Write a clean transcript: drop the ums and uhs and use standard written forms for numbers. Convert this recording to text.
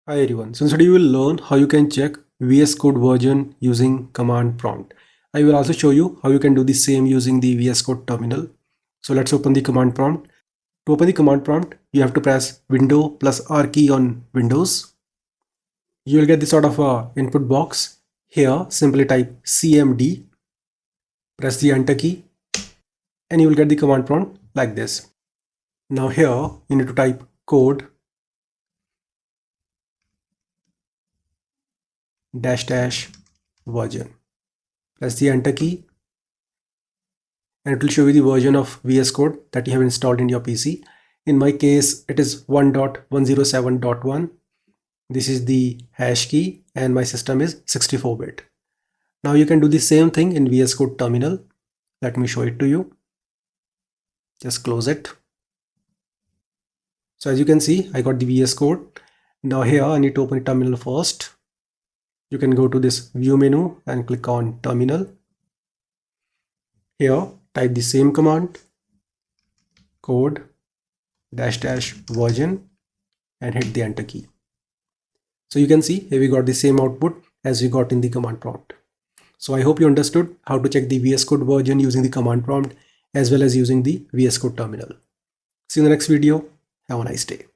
Hi everyone, so today you will learn how you can check VS Code version using command prompt. I will also show you how you can do the same using the VS Code terminal. So let's open the command prompt. To open the command prompt, you have to press Window plus R key on Windows. You will get this sort of a input box. Here, simply type CMD, press the enter key, and you will get the command prompt like this. Now here, you need to type code -- version. Press the enter key and it will show you the version of VS Code that you have installed in your PC. In my case, it is 1.107.1. This is the hash key and my system is 64-bit. Now you can do the same thing in VS Code terminal. Let me show it to you. Just close it. So as you can see, I got the VS Code. Now here I need to open the terminal first. You can go to this view menu and click on terminal. Here type the same command, code -- version, and hit the enter key. So you can see here we got the same output as we got in the command prompt. So I hope you understood how to check the VS Code version using the command prompt as well as using the VS Code terminal. See you in the next video. Have a nice day.